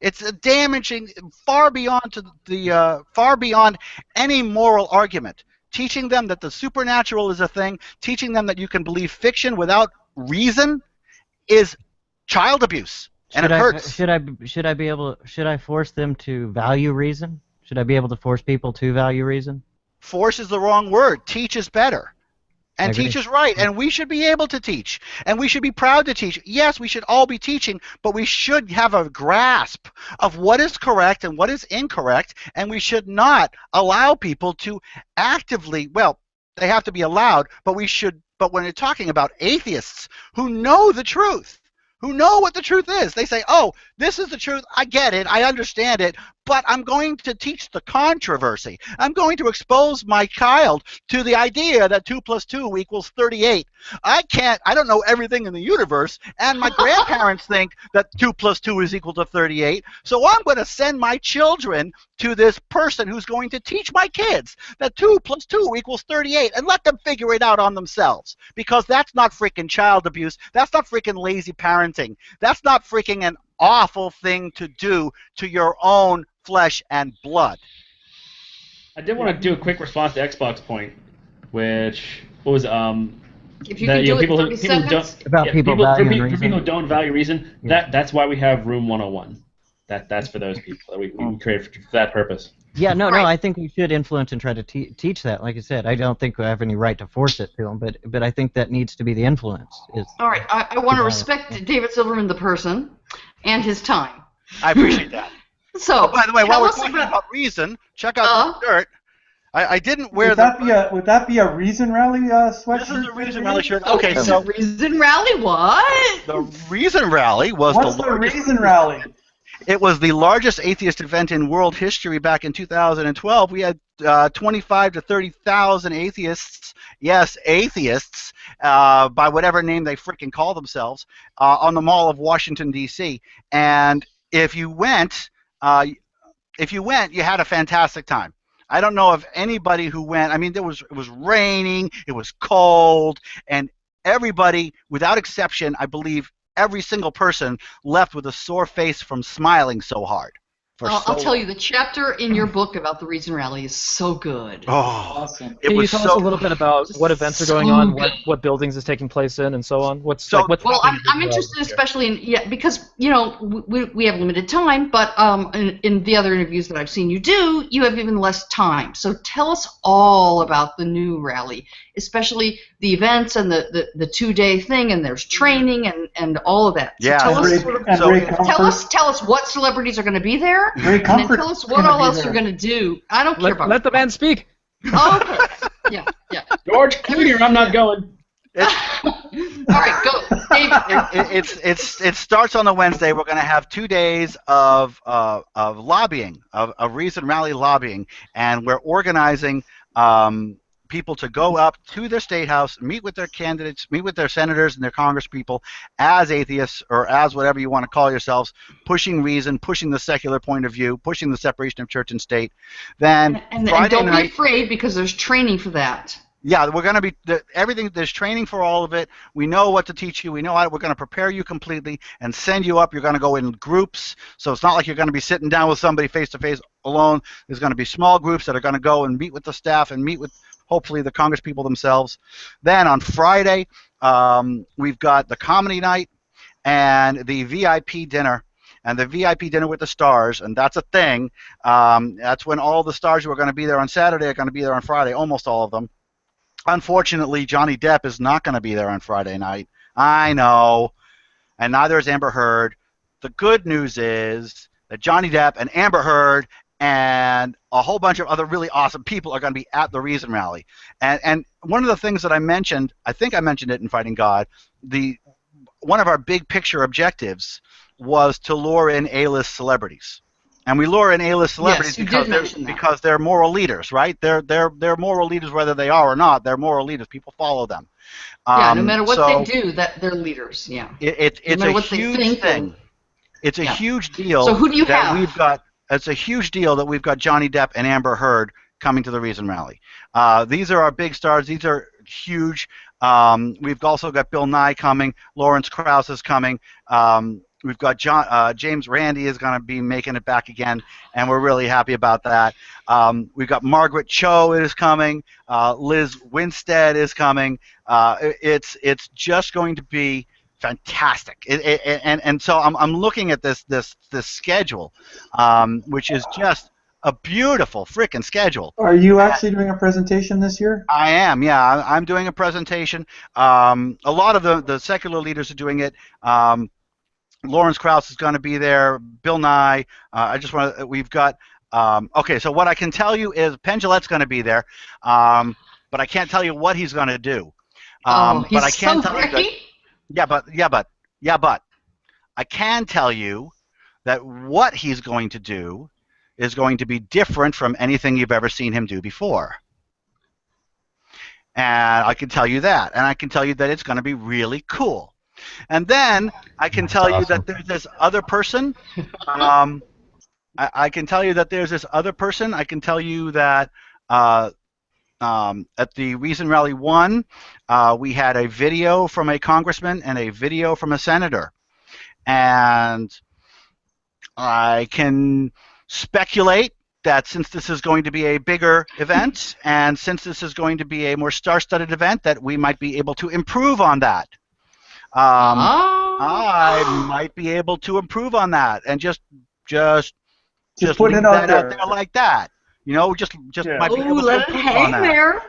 It's damaging far beyond any moral argument. Teaching them that the supernatural is a thing, teaching them that you can believe fiction without reason, is child abuse, and it hurts. Should I force them to value reason? Should I be able to force people to value reason? Force is the wrong word. Teach is better. And teach is right, and we should be able to teach, and we should be proud to teach. Yes, we should all be teaching, but we should have a grasp of what is correct and what is incorrect, and we should not allow people to actively, well, they have to be allowed, but when you're talking about atheists who know the truth, who know what the truth is, they say, oh, this is the truth, I get it, I understand it, but I'm going to teach the controversy. I'm going to expose my child to the idea that 2 + 2 = 38. I don't know everything in the universe, and my grandparents think that 2 + 2 is equal to 38, so I'm going to send my children to this person who's going to teach my kids that 2 + 2 = 38, and let them figure it out on themselves, because that's not freaking child abuse, that's not freaking lazy parenting, that's not freaking an awful thing to do to your own flesh and blood. I did want to do a quick response to Xbox point, which was if you can do it in 30 seconds. For people who don't value reason, that's why we have Room 101. That's for those people that we created for that purpose. Yeah, no, I think we should influence and try to teach that. Like I said, I don't think we have any right to force it to them, but I think that needs to be the influence. All right, I want to respect David Silverman, the person, and his time. I appreciate that. So, by the way, while we're talking about reason, check out the shirt. I didn't wear would that be a reason rally sweatshirt? This is a reason rally shirt. Okay, so reason rally what? The reason rally was What's the reason rally? It was the largest atheist event in world history back in 2012. We had 25 to 30,000 atheists, yes, atheists, by whatever name they freaking call themselves, on the Mall of Washington, D.C. And if you went, you had a fantastic time. I don't know of anybody who went. I mean, it was raining, it was cold, and everybody, without exception, I believe, every single person left with a sore face from smiling so hard. I'll tell you, the chapter in your book about the Reason Rally is so good. Oh, awesome. Can you tell us a little bit about what events are going on, what buildings is taking place in, and so on? Well, I'm interested especially in, because, you know, we have limited time, but in the other interviews that I've seen you do, you have even less time. So tell us all about the new rally, especially the events and the 2-day thing, and there's training and all of that. So tell us what celebrities are going to be there. Great comfort. And then tell us what all else you're going to do. I don't care about Let the man speak. Oh, okay. Yeah. George Clooney, I'm not going. All right, go, David. It starts on the Wednesday. We're going to have 2 days of lobbying, of Reason Rally lobbying, and we're organizing people to go up to their state house, meet with their candidates, meet with their senators and their congresspeople as atheists or as whatever you want to call yourselves, pushing reason, pushing the secular point of view, pushing the separation of church and state. Then and don't be afraid, because there's training for that. Yeah, we're going to be everything. There's training for all of it. We know what to teach you. We know how. We're going to prepare you completely and send you up. You're going to go in groups, so it's not like you're going to be sitting down with somebody face to face alone. There's going to be small groups that are going to go and meet with the staff and meet with hopefully the Congress people themselves. Then on Friday, we've got the comedy night and the VIP dinner. And the VIP dinner with the stars, and that's a thing. That's when all the stars who are going to be there on Saturday are going to be there on Friday, almost all of them. Unfortunately, Johnny Depp is not going to be there on Friday night. I know. And neither is Amber Heard. The good news is that Johnny Depp and Amber Heard and a whole bunch of other really awesome people are going to be at the Reason Rally. And one of the things that I mentioned, I think I mentioned it in Fighting God, one of our big picture objectives was to lure in A-list celebrities. And we lure in A-list celebrities because they're moral leaders, right? They're moral leaders whether they are or not. They're moral leaders. People follow them. Yeah, no matter what they do, that they're leaders. Yeah. It's a huge thing. It's a huge deal. So who do you have? It's a huge deal that we've got Johnny Depp and Amber Heard coming to the Reason Rally. These are our big stars. These are huge. We've also got Bill Nye coming. Lawrence Krauss is coming. We've got James Randi is going to be making it back again, and we're really happy about that. We've got Margaret Cho is coming. Liz Winstead is coming. It's just going to be fantastic. And so I'm looking at this schedule, which is just a beautiful freaking schedule. Are you actually doing a presentation this year? I am, yeah. I'm doing a presentation. A lot of the secular leaders are doing it. Lawrence Krauss is going to be there. Bill Nye. We've got. Okay, so what I can tell you is Penn Jillette's going to be there, but I can't tell you what he's going to do. He's but I can so tell you that. Yeah, but I can tell you that what he's going to do is going to be different from anything you've ever seen him do before. And I can tell you that. And I can tell you that it's going to be really cool. And then I can tell you that there's this other person. I can tell you that there's this other person. I can tell you that at the Reason Rally 1, we had a video from a congressman and a video from a senator. And I can speculate that since this is going to be a bigger event and since this is going to be a more star-studded event, that we might be able to improve on that. I might be able to improve on that and just put it out there like that. You know, just might be able to let it improve on hang that. there.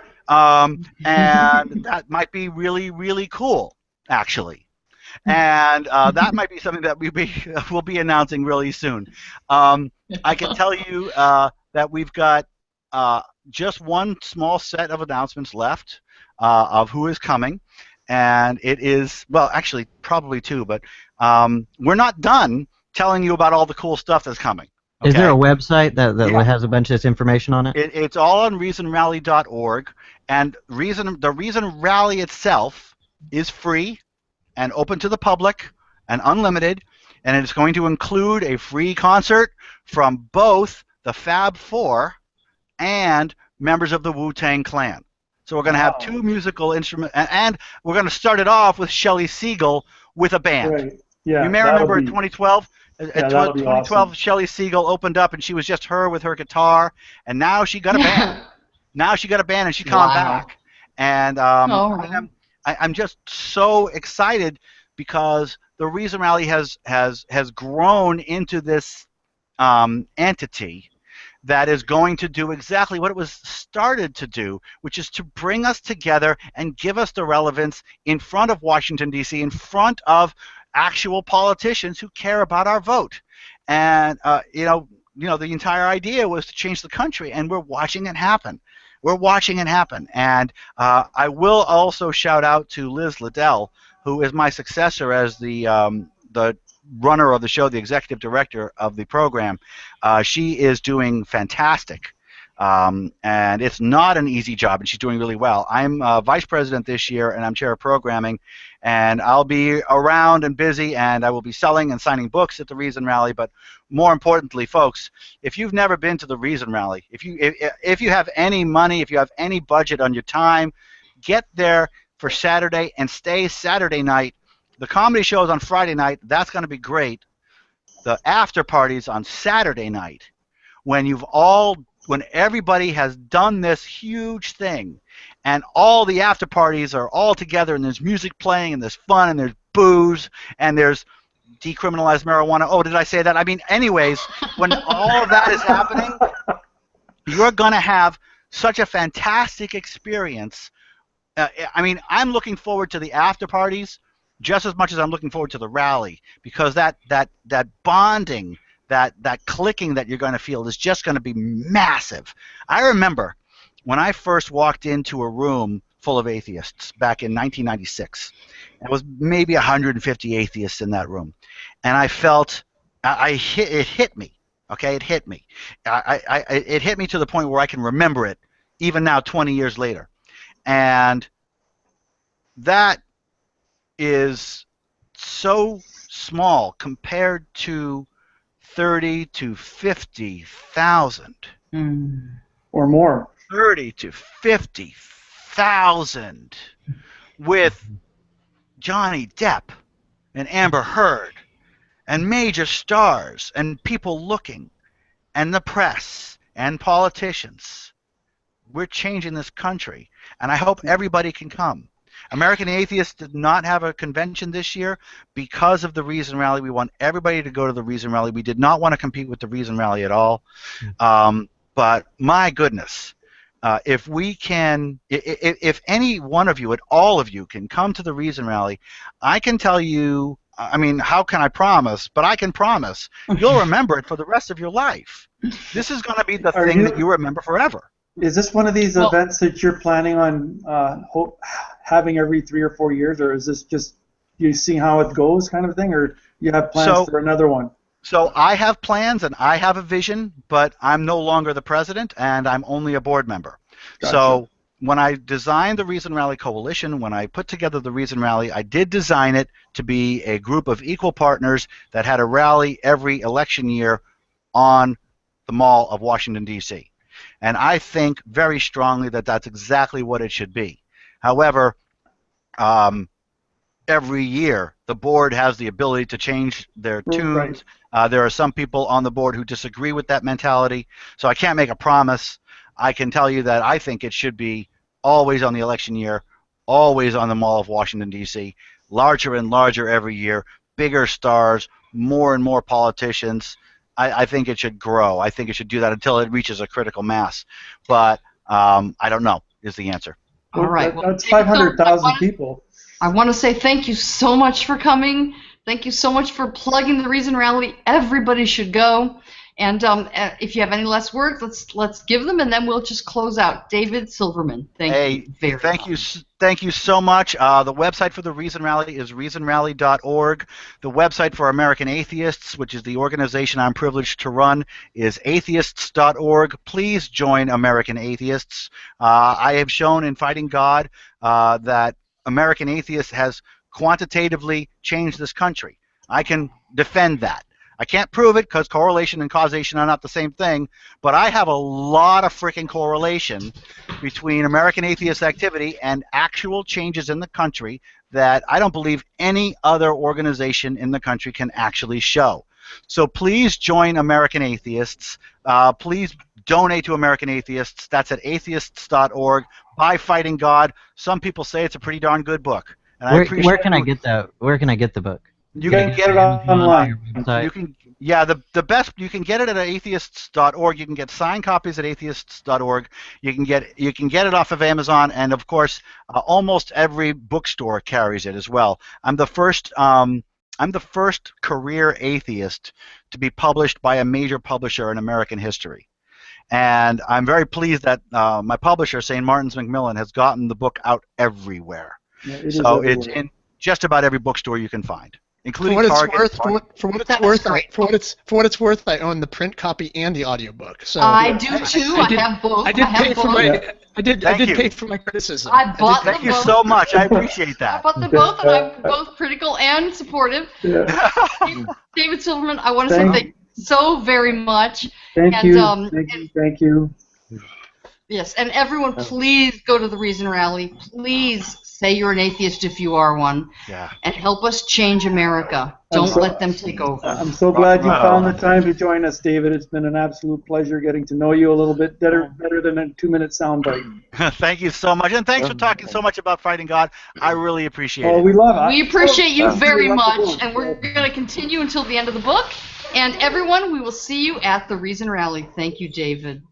And that might be really, really cool, actually. And that might be something that we'll be announcing really soon. I can tell you that we've got just one small set of announcements left of who is coming. And it is, well, actually, probably two, but we're not done telling you about all the cool stuff that's coming. Okay? Is there a website that has a bunch of this information on it? It's all on reasonrally.org, and the Reason Rally itself is free and open to the public and unlimited, and it's going to include a free concert from both the Fab Four and members of the Wu-Tang Clan. So we're going to have two musical instruments, and we're going to start it off with Shelley Siegel with a band. Right. Yeah, you may remember in 2012, awesome. Shelley Siegel opened up, and she was just her with her guitar, and now she got a band. Now she got a band, and she's coming back. And I'm just so excited because the Reason Rally has grown into this entity that is going to do exactly what it was started to do, which is to bring us together and give us the relevance in front of Washington, D.C., in front of actual politicians who care about our vote. And, the entire idea was to change the country, and we're watching it happen. We're watching it happen. And I will also shout out to Liz Liddell, who is my successor as the runner of the show, the executive director of the program. She is doing fantastic. And it's not an easy job, and she's doing really well. I'm vice president this year, and I'm chair of programming, and I'll be around and busy, and I will be selling and signing books at the Reason Rally. But more importantly, folks, if you've never been to the Reason Rally, if you have any money, if you have any budget on your time, get there for Saturday and stay Saturday night. The comedy show is on Friday night. That's going to be great. The after party's on Saturday night, when everybody has done this huge thing, and all the after parties are all together, and there's music playing, and there's fun, and there's booze, and there's decriminalized marijuana. Oh, did I say that? I mean, anyways, when all of that is happening, you're going to have such a fantastic experience. I mean, I'm looking forward to the after parties just as much as I'm looking forward to the rally, because that bonding, that clicking that you're going to feel is just going to be massive. I remember when I first walked into a room full of atheists back in 1996. There was maybe 150 atheists in that room, and I felt it hit me. Okay, it hit me. It hit me to the point where I can remember it even now, 20 years later, and that is so small compared to 30 to 50,000 or more. 30 to 50,000 with Johnny Depp and Amber Heard and major stars and people looking and the press and politicians. We're changing this country, and I hope everybody can come. American Atheists did not have a convention this year because of the Reason Rally. We want everybody to go to the Reason Rally. We did not want to compete with the Reason Rally at all. But my goodness, if we can, if any one of you, all of you, can come to the Reason Rally, I can tell you, I mean, how can I promise? But I can promise you'll remember it for the rest of your life. This is going to be the thing that you remember forever. Is this one of these events that you're planning on having every 3 or 4 years, or is this just you see how it goes kind of thing, or you have plans for another one? So I have plans and I have a vision, but I'm no longer the president and I'm only a board member. Gotcha. So when I designed the Reason Rally Coalition, when I put together the Reason Rally, I did design it to be a group of equal partners that had a rally every election year on the Mall of Washington, D.C. And I think very strongly that that's exactly what it should be. However, every year the board has the ability to change their tunes. Right. There are some people on the board who disagree with that mentality, so I can't make a promise. I can tell you that I think it should be always on the election year, always on the Mall of Washington, D.C., larger and larger every year, bigger stars, more and more politicians. I think it should grow. I think it should do that until it reaches a critical mass. But I don't know is the answer. All right. Well, that's 500,000 people. I want to say thank you so much for coming. Thank you so much for plugging the Reason Rally. Everybody should go. And if you have any last words, let's give them, and then we'll just close out. David Silverman, thank you very much. Thank you so much. The website for the Reason Rally is reasonrally.org. The website for American Atheists, which is the organization I'm privileged to run, is atheists.org. Please join American Atheists. I have shown in Fighting God that American Atheists has quantitatively changed this country. I can defend that. I can't prove it because correlation and causation are not the same thing, but I have a lot of freaking correlation between American Atheist activity and actual changes in the country that I don't believe any other organization in the country can actually show. So please join American Atheists. Please donate to American Atheists. That's at atheists.org. Buy Fighting God. Some people say it's a pretty darn good book. And where can I get that? Where can I get the book? You can get it online. You can, yeah, the best, you can get it at atheists.org. You can get signed copies at atheists.org. You can get it off of Amazon, and of course, almost every bookstore carries it as well. I'm the first career atheist to be published by a major publisher in American history, and I'm very pleased that my publisher, St. Martin's Macmillan, has gotten the book out everywhere. Yeah, it's in just about every bookstore you can find. including for what Target. it's worth, for what it's worth, I own the print copy and the audiobook. So I do too. I have both. I did pay for my criticism. I bought them Thank you both. so much. I appreciate I that. bought them both, and I'm both critical and supportive. Yeah. David Silverman, I want to say thank you so very much. Thank you. Yes, and everyone, please go to the Reason Rally. Please say you're an atheist if you are one. Yeah. And help us change America. Don't let them take over. I'm so glad you found the time to join us, David. It's been an absolute pleasure getting to know you a little bit better than a 2-minute soundbite. Thank you so much, and thanks for talking so much about fighting God. I really appreciate it. Oh, we love it. We appreciate you very much, and we're going to continue until the end of the book. And everyone, we will see you at the Reason Rally. Thank you, David.